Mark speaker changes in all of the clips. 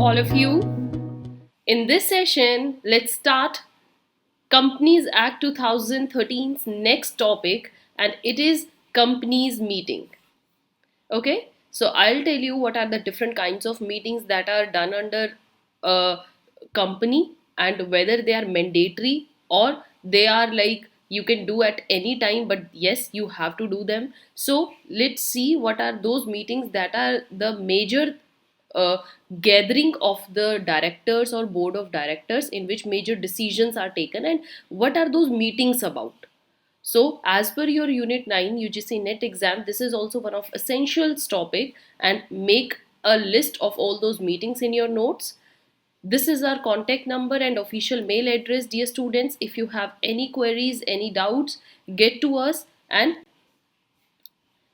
Speaker 1: all of you. In this session, let's start Companies Act 2013's next topic, and it is companies meeting. Okay, so I'll tell you what are the different kinds of meetings that are done under a company and whether they are mandatory or they are like you can do at any time, but yes, you have to do them. So let's see what are those meetings that are the major uh, gathering of the directors or board of directors in which major decisions are taken, and what are those meetings about. So, as per your Unit 9 UGC NET exam, this is also one of essentials topic, and make a list of all those meetings in your notes. This is our contact number and official mail address, dear students. If you have any queries, any doubts, get to us. And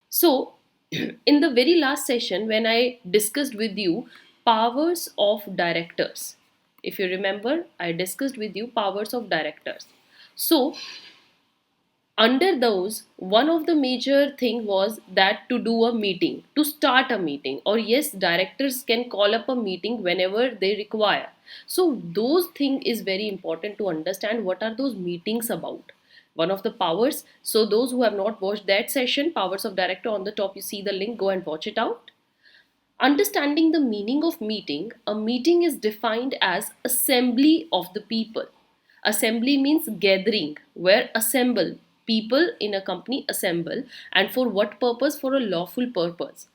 Speaker 1: so, in the very last session, when I discussed with you powers of directors, if you remember, I discussed with you powers of directors. So, under those, one of the major thing was that to do a meeting, to start a meeting, or yes, directors can call up a meeting whenever they require. So those thing is very important to understand what are those meetings about. One of the powers, so those who have not watched that session, powers of director, on the top you see the link, go and watch it out. Understanding the meaning of meeting, a meeting is defined as assembly of the people. Assembly means gathering, where assemble, people in a company assemble, and for what purpose? For a lawful purpose.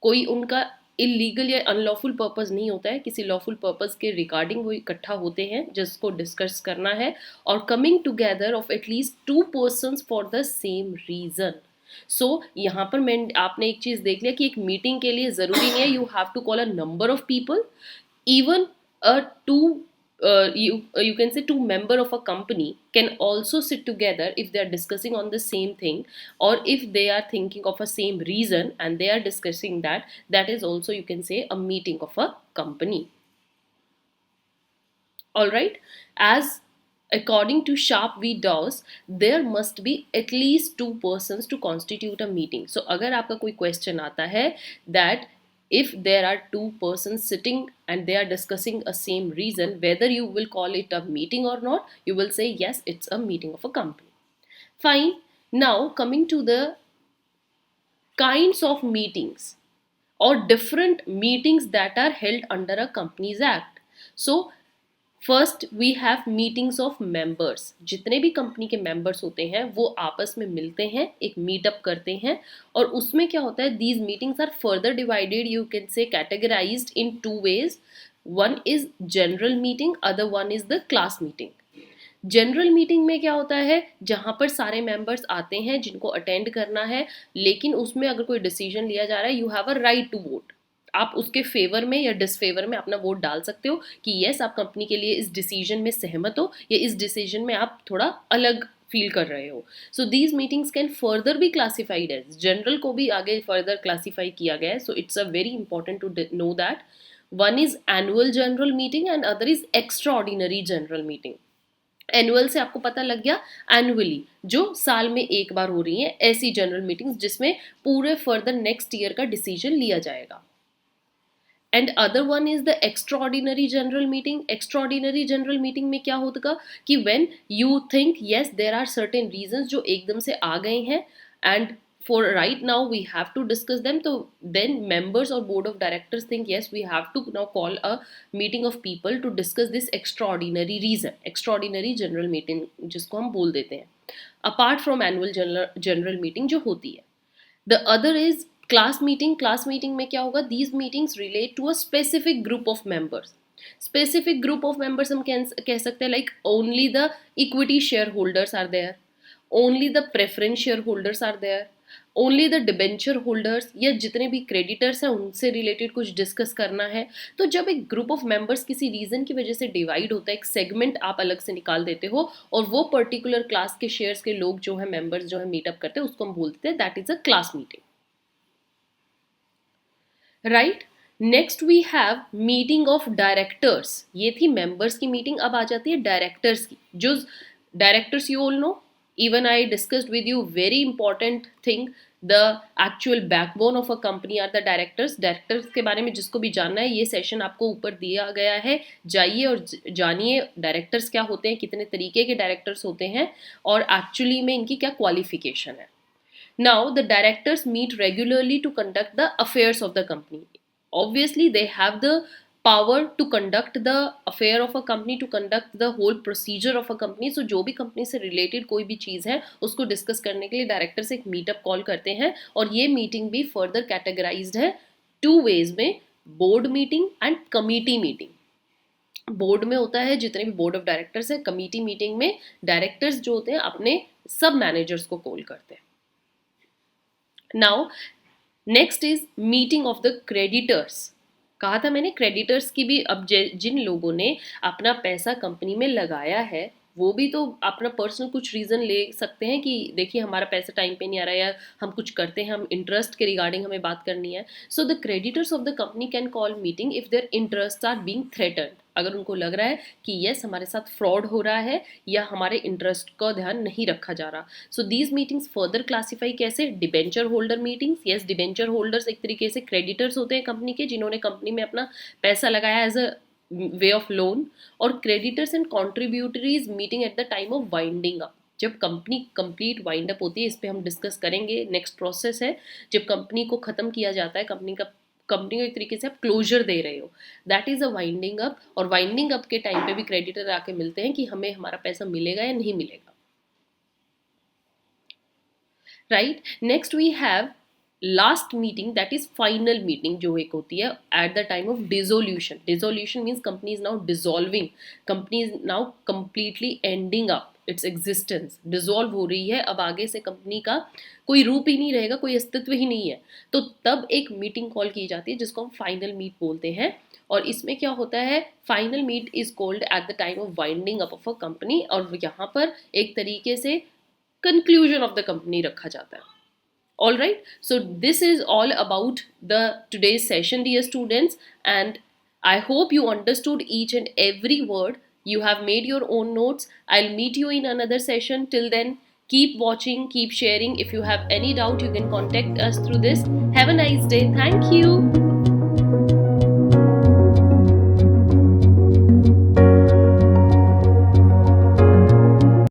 Speaker 1: कोई उनका illegal या unlawful purpose नहीं होता है, किसी lawful purpose के regarding वो इकट्ठा होते हैं जिसको डिस्कस करना है, और coming together of at least two persons for the same reason. So यहाँ पर मैं आपने एक चीज देख लिया कि एक मीटिंग के लिए जरूरी नहीं है you have to call a number of people. Even a two you can say two member of a company can also sit together if they are discussing on the same thing, or if they are thinking of a same reason and they are discussing that, that is also you can say a meeting of a company. All right, as according to Sharp v Dawes, there must be at least two persons to constitute a meeting. So अगर आपका कोई question आता है that if there are two persons sitting and they are discussing a same reason, whether you will call it a meeting or not, you will say yes, it's a meeting of a company. Fine. Now coming to the kinds of meetings or different meetings that are held under a Companies Act. So first we have meetings of members. जितने भी company के members होते हैं वो आपस में मिलते हैं, एक मीटअप करते हैं, और उसमें क्या होता है, these meetings are further divided, you can say categorised in two ways. One is general meeting, other one is the class meeting. General meeting में क्या होता है, जहां पर सारे मेंबर्स आते हैं जिनको अटेंड करना है, लेकिन उसमें अगर कोई डिसीजन लिया जा रहा है, you have a right to vote. आप उसके फेवर में या डिसफेवर में अपना वोट डाल सकते हो कि यस आप कंपनी के लिए इस डिसीजन में सहमत हो या इस डिसीजन में आप थोड़ा अलग फील कर रहे हो. So these meetings can further be classified as, general को भी आगे फर्दर क्लासीफाई किया गया है. So it's a very important to know that one is annual general meeting and other is extraordinary general meeting. Annual से आपको पता लग गया, एनुअली जो साल में एक बार हो रही है ऐसी जनरल मीटिंग्स जिसमें पूरे फर्दर नेक्स्ट ईयर का डिसीजन लिया जाएगा. And other one is the extraordinary general meeting. Extraordinary general meeting में क्या होगा कि when you think yes there are certain reasons जो एकदम से आ गए हैं and for right now we have to discuss them, so then members or board of directors think yes we have to now call a meeting of people to discuss this extraordinary reason. extraordinary general meeting जिसको हम बोल देते हैं apart from annual general meeting जो होती है. The other is class meeting. Class meeting में क्या होगा, these meetings relate to a specific group of members. Specific group of members हम कह सकते हैं like only the equity share holders are there, only the preference share holders are there, only the debenture holders, या जितने भी creditors हैं उनसे related कुछ डिस्कस करना है. तो जब एक ग्रुप ऑफ मेंबर्स किसी रीजन की वजह से डिवाइड होता है, एक सेगमेंट आप अलग से निकाल देते हो और वो पर्टिकुलर क्लास के शेयर्स के लोग जो है मेंबर्स जो है मीटअप करते हैं, उसको हम बोलते हैं that is a class meeting. Right. Next we have meeting of directors. ये थी मेंबर्स की मीटिंग. अब आ जाती है डायरेक्टर्स की. जो directors you all know, even I discussed with you very important thing the actual backbone of a company are the directors. Directors के बारे में जिसको भी जानना है, ये सेशन आपको ऊपर दिया गया है, जाइए और जानिए डायरेक्टर्स क्या होते हैं, कितने तरीके के डायरेक्टर्स होते हैं और एक्चुअली में इनकी क्या क्वालिफिकेशन है। Now the directors meet regularly to conduct the affairs of the company. Obviously they have the power to conduct the affair of a company, to conduct the whole procedure of a company. So जो भी company से related कोई भी चीज़ है उसको discuss करने के लिए डायरेक्टर से एक मीटअप कॉल करते हैं, और ये मीटिंग भी फर्दर कैटेगराइज्ड है टू वेज में, board meeting and committee meeting. Board में होता है जितने भी बोर्ड ऑफ डायरेक्टर्स है, कमिटी मीटिंग में डायरेक्टर्स जो होते हैं अपने सब मैनेजर्स को कॉल करते हैं। Now next is meeting of the creditors. कहा था मैंने क्रेडिटर्स की भी, अब जिन लोगों ने अपना पैसा कंपनी में लगाया है वो भी तो अपना पर्सनल कुछ रीज़न ले सकते हैं कि देखिए हमारा पैसा टाइम पे नहीं आ रहा है, या हम कुछ करते हैं, हम इंटरेस्ट के रिगार्डिंग हमें बात करनी है। So the creditors of the company can call meeting if their interest are being threatened. अगर उनको लग रहा है कि यस हमारे साथ फ्रॉड हो रहा है या हमारे इंटरेस्ट का ध्यान नहीं रखा जा रहा। So these meetings further classify कैसे, debenture holder meetings. Yes, debenture holders एक तरीके से क्रेडिटर्स होते हैं कंपनी के, जिन्होंने कंपनी में अपना पैसा लगाया as a way of loan. और creditors and contributories meeting at the time of winding up. जब कंपनी कंप्लीट वाइंड अप होती है, इस पर हम डिस्कस करेंगे, नेक्स्ट प्रोसेस है जब कंपनी को ख़त्म किया जाता है, कंपनी को एक तरीके से आप क्लोजर दे रहे हो, that is a winding up. और वाइंडिंग अप के टाइम पे भी क्रेडिटर आके मिलते हैं कि हमें हमारा पैसा मिलेगा या नहीं मिलेगा, right. Next we have last meeting, that is final meeting, जो एक होती है at the time of dissolution. Dissolution means company is now dissolving, company is now completely ending up its existence, dissolve हो रही है, अब आगे से कंपनी का कोई रूप ही नहीं रहेगा, कोई अस्तित्व ही नहीं है। तो तब एक मीटिंग कॉल की जाती है जिसको हम फाइनल मीट बोलते हैं। और इसमें क्या होता है, final meet is called at the time of winding up of a company, और यहाँ पर एक तरीके से conclusion of the company रखा जाता है। All right, so this is all about the today's session, dear students, and I hope you understood each and every word. You have made your own notes. I'll meet you in another session. Till then, keep watching, keep sharing. If you have any doubt, you can contact us through this. Have a nice day. Thank you.